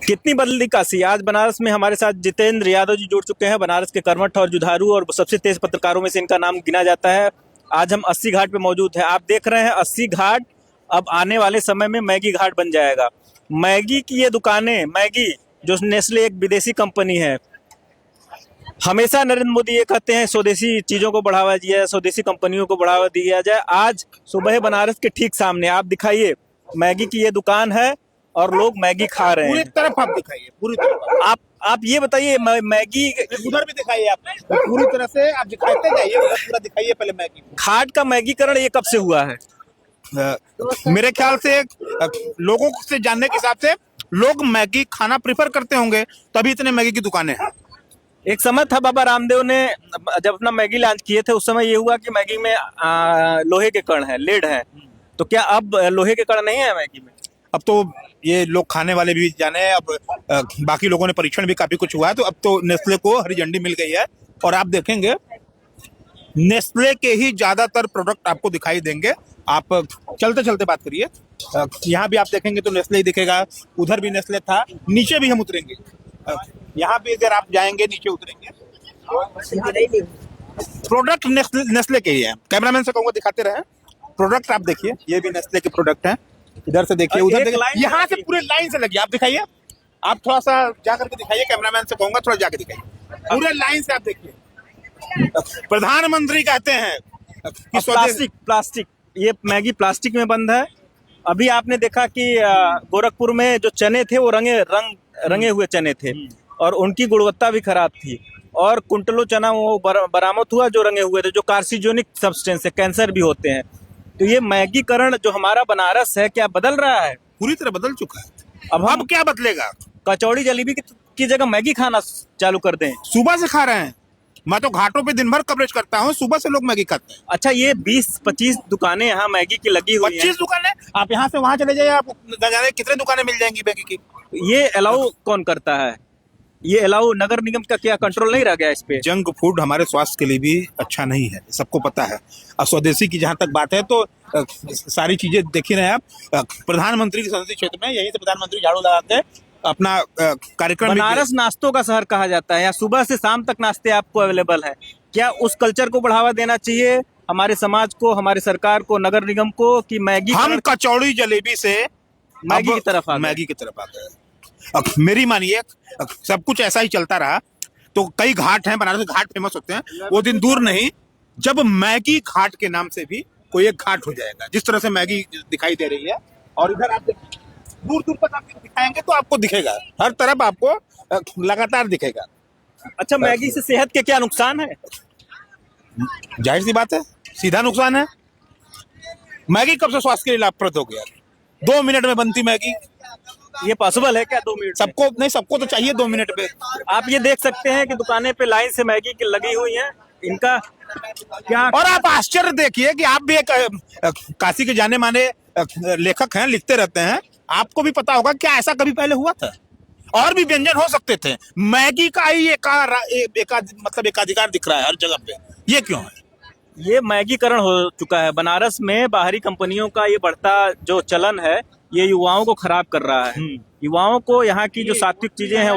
कितनी बदली काशी। आज बनारस में हमारे साथ जितेंद्र यादव जी जुड़ चुके हैं, बनारस के कर्मठ और जुझारू और सबसे तेज पत्रकारों में से इनका नाम गिना जाता है। आज हम 80 घाट पे मौजूद हैं। आप देख रहे हैं 80 घाट अब आने वाले समय में मैगी घाट बन जाएगा। मैगी की ये दुकानें, मैगी जो नेस्ले एक विदेशी कंपनी है, हमेशा नरेंद्र मोदी ये कहते हैं स्वदेशी चीजों को बढ़ावा दिया जाए, स्वदेशी कंपनियों को बढ़ावा दिया जाए। आज सुबह बनारस के ठीक सामने आप दिखाइए, मैगी की ये दुकान है और लोग मैगी खा रहे पूरी हैं। तरफ आप दिखाइए, पूरी तरफ आप ये बताइए मैगी उधर भी दिखाइए, आप पूरी तरह से आप दिखाते जाइए, उधर पूरा दिखाइए पहले मैगी। घाट का मैगीकरण ये कब से हुआ है? मेरे ख्याल से लोगों से जानने के हिसाब से लोग मैगी खाना प्रिफर करते होंगे, तभी इतने मैगी की दुकानें हैं। एक समय था बाबा रामदेव ने जब अपना मैगी लॉन्च किए थे, उस समय ये हुआ कि मैगी में लोहे के कण है, लेड है। तो क्या अब लोहे के कण नहीं है मैगी में? अब तो ये लोग खाने वाले भी जाने हैं। अब बाकी लोगों ने परीक्षण भी काफी कुछ हुआ है, तो अब तो नेस्ले को हरी झंडी मिल गई है और आप देखेंगे नेस्ले के ही ज्यादातर प्रोडक्ट आपको दिखाई देंगे। आप चलते चलते बात करिए, यहाँ भी आप देखेंगे तो नेस्ले ही दिखेगा, उधर भी नेस्ले था, नीचे भी हम उतरेंगे, यहाँ भी अगर आप जाएंगे नीचे उतरेंगे, प्रोडक्ट नेस्ले के ही है। कैमरामैन से कहूंगा दिखाते रहे, प्रोडक्ट आप देखिए, ये भी नेस्ले के प्रोडक्ट हैं। इधर से देखिए, उधर देखिए, यहाँ से पूरे लाइन से लगिए, आप दिखाइए, आप थोड़ा सा जा करके दिखाइए, कैमरामैन से कहूंगा थोड़ा जाके दिखाइए, पूरे लाइन से आप देखिए। प्रधानमंत्री कहते हैं कि प्लास्टिक ये मैगी प्लास्टिक में बंद है। अभी आपने देखा कि गोरखपुर में जो चने थे वो रंगे हुए चने थे और उनकी गुणवत्ता भी खराब थी, और कुंटलों चना वो बरामद हुआ जो रंगे हुए थे, जो कार्सिनोजेनिक सब्सटेंस है, कैंसर भी होते हैं। तो ये मैगीकरण जो हमारा बनारस है, क्या बदल रहा है? पूरी तरह बदल चुका है। अब क्या बदलेगा? कचौड़ी जलेबी की जगह मैगी खाना चालू कर दें। सुबह से खा रहे हैं, मैं तो घाटों पे दिन भर कवरेज करता हूँ, सुबह से लोग मैगी खाते हैं। अच्छा, ये 20-25 दुकानें यहाँ मैगी की लगी हुई हैं। 25 दुकानें, आप यहाँ से वहां चले जाइए, आपको न जाने कितने दुकानें मिल जाएंगी मैगी की। ये अलाउ कौन करता है? ये अलाउ नगर निगम का क्या कंट्रोल नहीं रह गया इस पे? जंक फूड हमारे स्वास्थ्य के लिए भी अच्छा नहीं है, सबको पता है। और स्वदेशी की जहां तक बात है तो सारी चीजें देख ही रहे हैं आप। प्रधानमंत्री के संसदीय क्षेत्र में यहीं से प्रधानमंत्री झाड़ू लगाते हैं, अपना कार्यक्रम। बनारस नाश्तों का शहर कहा जाता है, यहाँ सुबह से शाम तक नाश्ते आपको अवेलेबल है। क्या उस कल्चर को बढ़ावा देना चाहिए हमारे समाज को, हमारे सरकार को, नगर निगम को, कि मैगी हम कचौड़ी जलेबी से मैगी की तरफ आ गए। मेरी मानिए, सब कुछ ऐसा ही चलता रहा तो कई घाट हैं, बनारस के घाट फेमस होते हैं, वो दिन दूर नहीं जब मैगी घाट के नाम से भी कोई एक घाट हो जाएगा। जिस तरह से मैगी दिखाई दे रही है, और इधर आप दूर दूर तक आप दिखाएंगे तो आपको दिखेगा, हर तरफ आपको लगातार दिखेगा। अच्छा, मैगी से सेहत के क्या नुकसान है? जाहिर सी बात है, सीधा नुकसान है। मैगी कब से स्वास्थ्य के लिए लाभप्रद हो गया? 2 मिनट में बनती मैगी। ये पॉसिबल है क्या 2 मिनट? सबको नहीं, सबको तो चाहिए 2 मिनट में। आप ये देख सकते हैं कि दुकानें पे लाइन से मैगी की लगी हुई हैं, इनका क्या। और आप आश्चर्य देखिए कि आप भी एक काशी के जाने माने लेखक हैं, लिखते रहते हैं, आपको भी पता होगा क्या ऐसा कभी पहले हुआ था? और भी व्यंजन हो सकते थे, मैगी का ही मतलब एकाधिकार दिख रहा है हर जगह पे, ये क्यों है? ये मैगीकरण हो चुका है बनारस में। बाहरी कंपनियों का ये बढ़ता जो चलन है, ये युवाओं को खराब कर रहा है। युवाओं को यहाँ की जो सात्विक चीजें हैं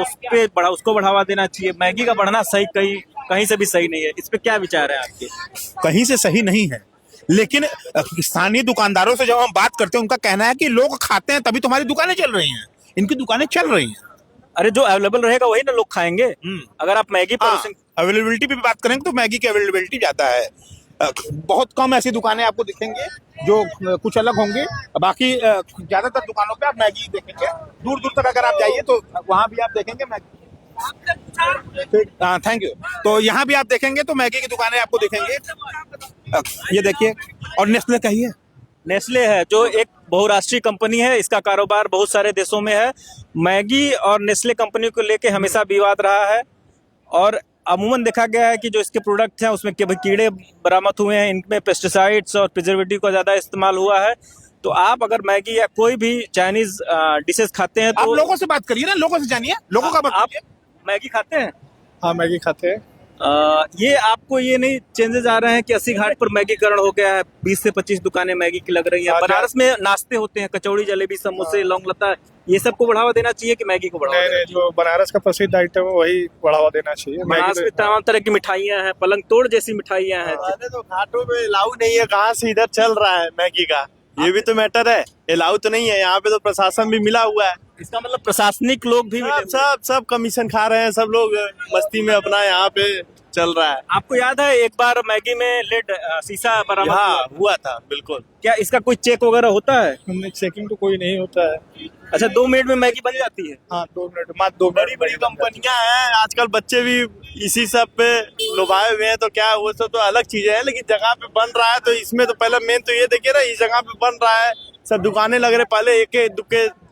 उसको बढ़ावा देना चाहिए। मैगी का बढ़ना सही कहीं से भी सही नहीं है। इस पे क्या विचार है आपके? कहीं से सही नहीं है, लेकिन स्थानीय दुकानदारों से जब हम बात करते हैं, उनका कहना है कि लोग खाते हैं तभी तुम्हारी दुकानें चल रही हैं, इनकी दुकानें चल रही हैं। अरे, जो अवेलेबल रहेगा वही ना लोग खाएंगे। अगर आप मैगी अवेलेबिलिटी पे भी बात करेंगे तो मैगी की अवेलेबिलिटी ज्यादा है। बहुत कम ऐसी दुकानें आपको दिखेंगे जो कुछ अलग होंगी, बाकी ज्यादातर दुकानों पे आप मैगी देखेंगे। दूर दूर तक अगर आप जाइए तो वहां भी आप देखेंगे मैगी। Thank you. तो यहाँ भी आप देखेंगे तो मैगी की दुकानें आपको दिखेंगे। ये देखिए, और नेस्ले का ही है। नेस्ले है जो एक बहुराष्ट्रीय कंपनी है, इसका कारोबार बहुत सारे देशों में है। मैगी और नेस्ले कंपनी को लेके हमेशा विवाद रहा है, और अमूमन देखा गया है कि जो इसके प्रोडक्ट हैं उसमें कीड़े बरामद हुए हैं, इनमें पेस्टिसाइड्स और प्रिजर्वेटिव का ज़्यादा इस्तेमाल हुआ है। तो आप अगर मैगी या कोई भी चाइनीज डिशेस खाते हैं तो आप लोगों से बात करिए ना, लोगों से जानिए, लोगों का आप मैगी खाते हैं? हाँ, मैगी खाते हैं। ये आपको ये नहीं चेंजेस आ रहे हैं कि अस्सी घाट पर मैगीकरण हो गया है, 20 से 25 दुकानें मैगी की लग रही हैं। हाँ, बनारस में नाश्ते होते हैं, कचौड़ी जलेबी समोसे लौंग लता, ये सबको बढ़ावा देना चाहिए कि मैगी को बढ़ावा नहीं देना नहीं, जो बनारस का प्रसिद्ध आइटम है वही बढ़ावा देना चाहिए। चाहिए? बनारस में मैगी तमाम तरह की मिठाइयाँ हैं, पलंग तोड़ जैसी मिठाइयाँ हैं। अरे तो घाटों में अलाउ नहीं है, कहाँ से इधर चल रहा है मैगी का, ये भी तो मैटर है। अलाउ तो नहीं है यहाँ पे, तो प्रशासन भी मिला हुआ है। इसका मतलब प्रशासनिक लोग भी सब सब सब कमीशन खा रहे हैं, सब लोग मस्ती में अपना यहाँ पे चल रहा है। आपको याद है एक बार मैगी में लेड शीशा बरामद हाँ हुआ? हुआ था, बिल्कुल। क्या इसका कोई चेक वगैरह होता है? हमने चेकिंग तो कोई नहीं होता है। अच्छा, 2 मिनट में मैगी बन जाती है? हाँ, 2 मिनट, मात्र 2 बड़ी बड़ी कंपनियां हैं, आजकल बच्चे भी इसी सब पे लुभाए हुए हैं, तो क्या वो सब तो अलग चीजें हैं, लेकिन जगह पे बन रहा है तो इसमें तो पहले मेन तो ये देखिए ना, इस जगह पे बन रहा है, सब दुकानें लग रहे, पहले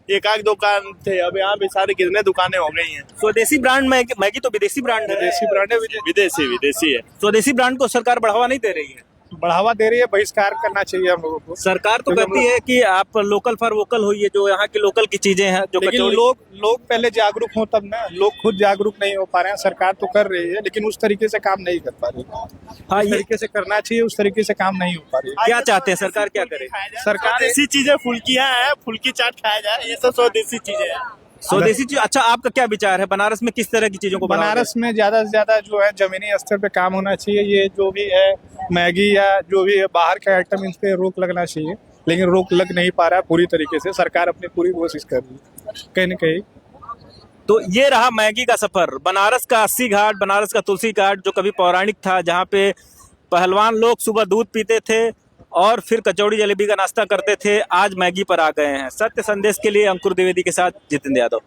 एक आध दुकान थे, अब यहाँ पे सारे कितने दुकानें हो गई हैं। स्वदेशी ब्रांड मैगी तो विदेशी ब्रांड है। विदेशी ब्रांड है, विदेशी है। स्वदेशी ब्रांड को सरकार बढ़ावा नहीं दे रही है। बढ़ावा दे रही है, बहिष्कार करना चाहिए हम लोगों को। सरकार तो क्योंकि कहती है कि आप लोकल फॉर वोकल होइए, जो यहाँ की लोकल की चीजें हैं, जो लेकिन कचौड़ी। लोग पहले जागरूक हो तब ना, लोग खुद जागरूक नहीं हो पा रहे हैं। सरकार तो कर रही है लेकिन उस तरीके से काम नहीं कर पा रही। हाँ, इस ये तरीके से करना चाहिए, उस तरीके से काम नहीं हो पा रही। क्या चाहते हैं सरकार क्या करे? सरकार ऐसी चीजें, फुल्कियां हैं, फुल्की चाट खाया जाए, ये सब स्वदेशी चीजें हैं। स्वदेशी चीज। अच्छा, आपका क्या विचार है बनारस में किस तरह की चीजों को बढ़ावा बनारस में ज्यादा से ज्यादा जो है जमीनी स्तर पे काम होना चाहिए। ये जो भी है मैगी या जो भी है बाहर के आइटम, इन पे रोक लगना चाहिए, लेकिन रोक लग नहीं पा रहा है पूरी तरीके से। सरकार अपनी पूरी कोशिश कर रही है कहीं न कहीं। तो ये रहा मैगी का सफर, बनारस का अस्सी घाट, बनारस का तुलसी घाट, जो कभी पौराणिक था, जहाँ पे पहलवान लोग सुबह दूध पीते थे और फिर कचौड़ी जलेबी का नाश्ता करते थे, आज मैगी पर आ गए हैं। सत्य संदेश के लिए अंकुर द्विवेदी के साथ जितेंद्र यादव।